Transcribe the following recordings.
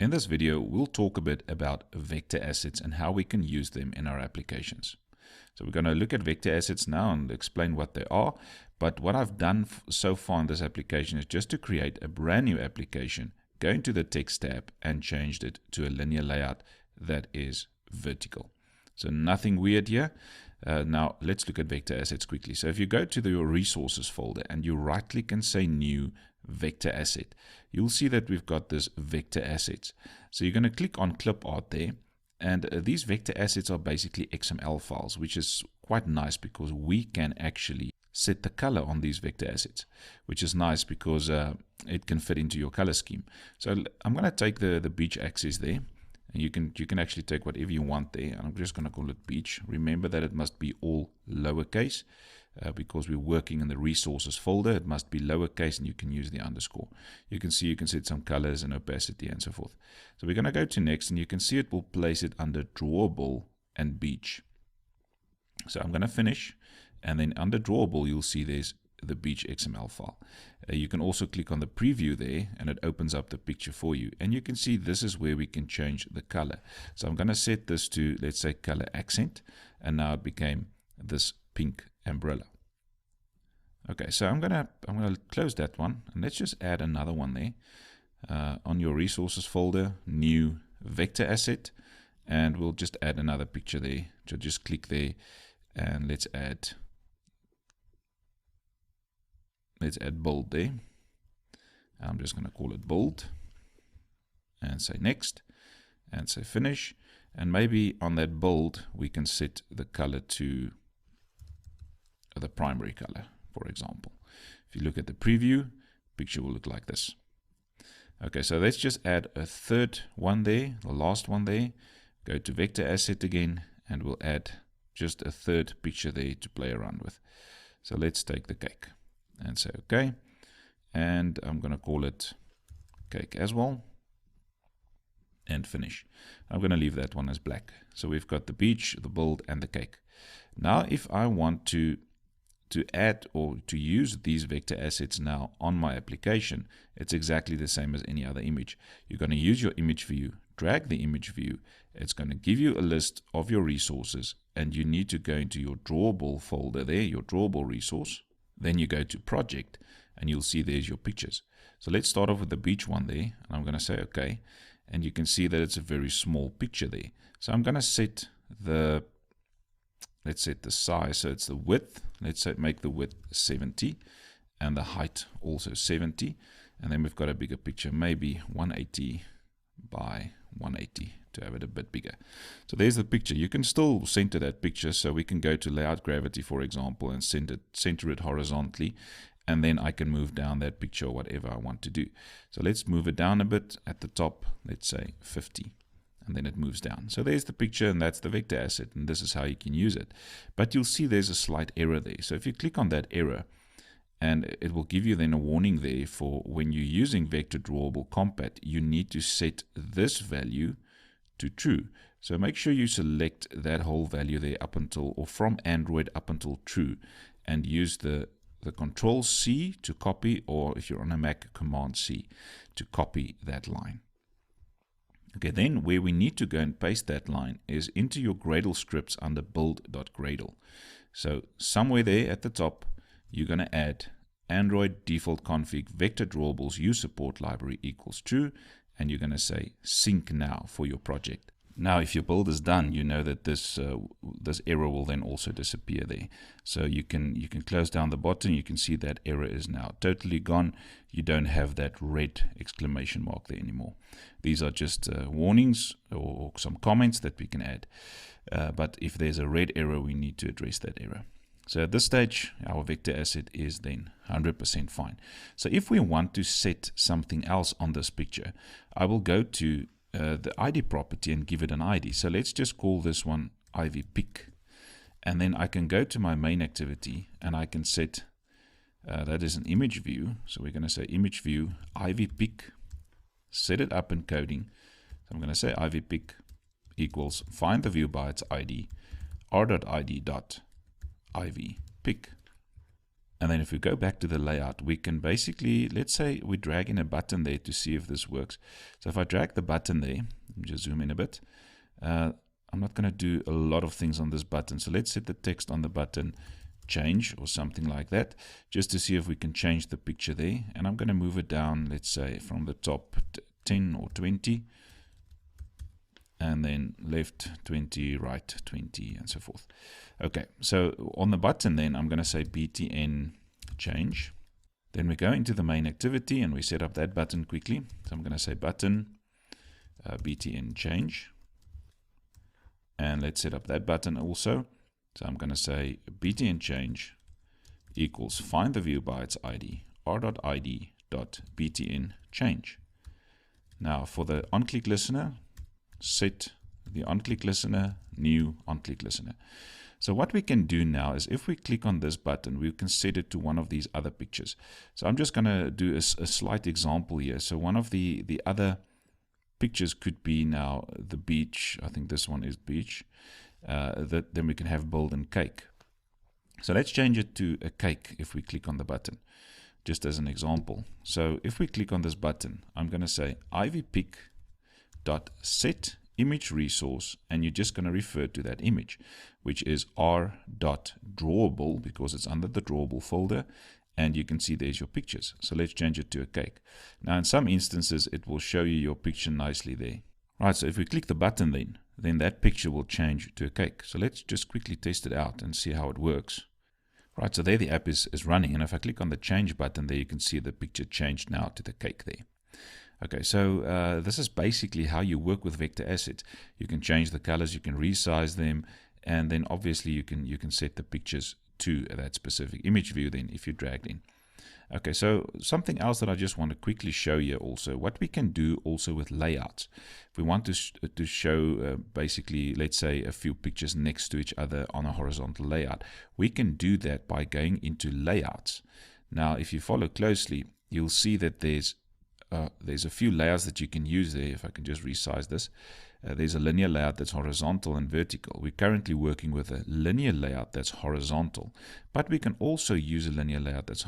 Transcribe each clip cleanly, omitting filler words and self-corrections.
In this video, we'll talk a bit about vector assets and how we can use them in our applications. So we're going to look at vector assets now and explain what they are. But what I've done so far in this application is just to create a brand new application, go into the text tab and changed it to a linear layout that is vertical. So nothing weird here. Now let's look at vector assets quickly. So if you go to your resources folder and you right click and say new vector asset, you'll see that we've got this vector assets. So you're going to click on clip art there, and these vector assets are basically XML files, which is quite nice because we can actually set the color on these vector assets, which is nice because it can fit into your color scheme. So I'm going to take the beach axis there. And you can actually take whatever you want there, and I'm just going to call it beach. Remember that it must be all lowercase because we're working in the resources folder. It must be lowercase, and you can use the underscore. You can see you can set some colors and opacity and so forth. So we're going to go to next, and you can see it will place it under drawable and beach. So I'm going to finish, and then under drawable you'll see there's the beach XML file. You can also click on the preview there and it opens up the picture for you, and you can see this is where we can change the color. So I'm going to set this to, let's say, color accent, and now it became this pink umbrella. Okay, so I'm gonna close that one, and let's just add another one there on your resources folder, new vector asset, and we'll just add another picture there. So just click there and let's add bold there. I'm just going to call it bold and say next and say finish, and maybe on that bold we can set the color to the primary color, for example. If you look at the preview, picture will look like this. Okay, so let's just add a third one there, the last one there. Go to vector asset again, and we'll add just a third picture there to play around with. So let's take the cake and say okay, and I'm going to call it cake as well and finish. I'm going to leave that one as black. So we've got the beach, the bold, and the cake. Now if I want to add or to use these vector assets now on my application, it's exactly the same as any other image. You're going to use your image view, drag the image view, it's going to give you a list of your resources, and you need to go into your drawable folder there, your drawable resource. Then you go to project and you'll see there's your pictures. So let's start off with the beach one there, and I'm going to say okay, and you can see that it's a very small picture there. So I'm going to set the, let's set the size, so it's the width, let's say make the width 70 and the height also 70, and then we've got a bigger picture, maybe 180 by 180 to have it a bit bigger. So there's the picture. You can still center that picture, so we can go to layout gravity, for example, and center it horizontally, and then I can move down that picture or whatever I want to do. So let's move it down a bit at the top, let's say 50, and then it moves down. So there's the picture, and that's the vector asset, and this is how you can use it. But you'll see there's a slight error there. So if you click on that error, and it will give you then a warning there for when you're using vector drawable compat, you need to set this value to true. So make sure you select that whole value there up until, or from Android up until true, and use the Control C to copy, or if you're on a Mac, Command C to copy that line. Okay, then where we need to go and paste that line is into your Gradle scripts under build.gradle. So somewhere there at the top, you're going to add Android default config vector drawables use support library equals true, and you're going to say sync now for your project. Now if your build is done, you know that this error will then also disappear there. So you can close down the button. You can see that error is now totally gone. You don't have that red exclamation mark there anymore. These are just warnings or some comments that we can add. But if there's a red error, we need to address that error. So at this stage, our vector asset is then 100% fine. So if we want to set something else on this picture, I will go to the ID property and give it an ID. So let's just call this one Ivy Pick. And then I can go to my main activity and I can set, that is an image view. So we're going to say image view, Ivy Pick, set it up in coding. So I'm going to say Ivy Pick equals find the view by its ID, r.id.ivy pick. And then if we go back to the layout, we can basically, let's say we drag in a button there to see if this works. So if I drag the button there, let me just zoom in a bit. I'm not going to do a lot of things on this button. So let's set the text on the button change or something like that, just to see if we can change the picture there. And I'm going to move it down, let's say from the top 10 or 20. And then left 20, right 20, and so forth. Okay, so on the button then, I'm going to say btn change. Then we go into the main activity and we set up that button quickly. So I'm going to say button btn change. And let's set up that button also. So I'm going to say btn change equals find the view by its ID, r.id.btn change. Now for the on-click listener, set the on-click listener, new on-click listener. So what we can do now is if we click on this button, we can set it to one of these other pictures. So I'm just going to do a slight example here. So one of the other pictures could be now the beach. I think this one is beach. Then we can have build and cake. So let's change it to a cake if we click on the button, just as an example. So if we click on this button, I'm going to say ivpic.set image resource, and you're just going to refer to that image, which is r.drawable because it's under the drawable folder, and you can see there's your pictures. So let's change it to a cake. Now in some instances it will show you your picture nicely there. Right, so if we click the button then that picture will change to a cake. So let's just quickly test it out and see how it works. Right, so there the app is running, and if I click on the change button there, you can see the picture changed now to the cake there. Okay, so this is basically how you work with vector assets. You can change the colors, you can resize them, and then obviously you can set the pictures to that specific image view then if you dragged in. Okay, so something else that I just want to quickly show you also, what we can do also with layouts. If we want to show basically, let's say, a few pictures next to each other on a horizontal layout, we can do that by going into layouts. Now, if you follow closely, you'll see that there's a few layouts that you can use there. If I can just resize this, there's a linear layout that's horizontal and vertical. We're currently working with a linear layout that's horizontal, but we can also use a linear layout that's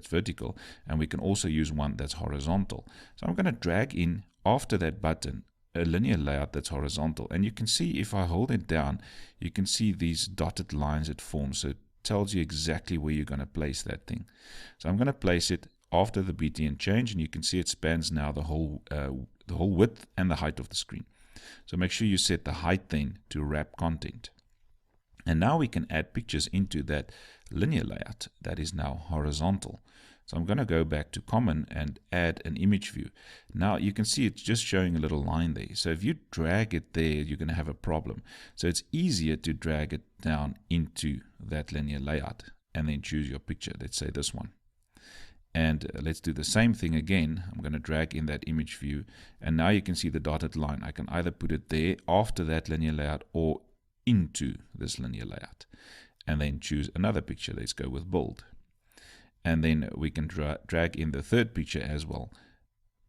vertical, and we can also use one that's horizontal. So I'm going to drag in after that button a linear layout that's horizontal, and you can see if I hold it down, you can see these dotted lines it forms. So it tells you exactly where you're going to place that thing. So I'm going to place it after the btn change, and you can see it spans now the whole width and the height of the screen. So make sure you set the height then to wrap content. And now we can add pictures into that linear layout that is now horizontal. So I'm going to go back to common and add an image view. Now you can see it's just showing a little line there. So if you drag it there, you're going to have a problem. So it's easier to drag it down into that linear layout and then choose your picture. Let's say this one. And let's do the same thing again. I'm going to drag in that image view, and now you can see the dotted line. I can either put it there after that linear layout or into this linear layout, and then choose another picture. Let's go with bold, and then we can drag in the third picture as well.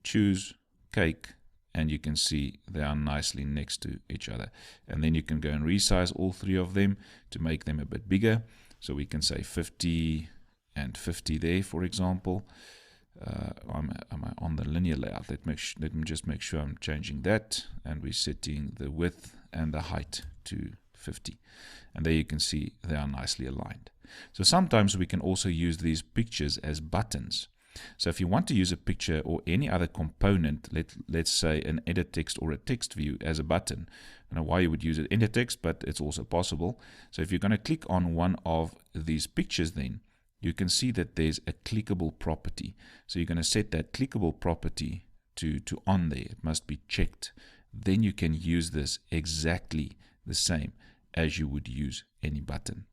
Choose cake, and you can see they are nicely next to each other. And then you can go and resize all three of them to make them a bit bigger. So we can say 50 and 50 there, for example. Am I on the linear layout? Let me just make sure I'm changing that, and we're setting the width and the height to 50. And there you can see they are nicely aligned. So sometimes we can also use these pictures as buttons. So if you want to use a picture or any other component, let's say an edit text or a text view as a button. I don't know why you would use it in a text, but it's also possible. So if you're going to click on one of these pictures, then you can see that there's a clickable property. So you're going to set that clickable property to on there. It must be checked. Then you can use this exactly the same as you would use any button.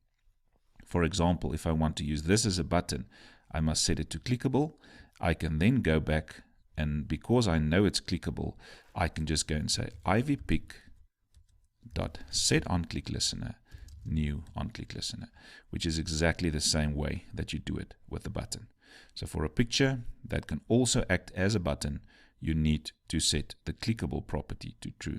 For example, if I want to use this as a button, I must set it to clickable. I can then go back, and because I know it's clickable, I can just go and say ivpic.setOnClickListener new on-click listener, which is exactly the same way that you do it with the button. So for a picture that can also act as a button, you need to set the clickable property to true.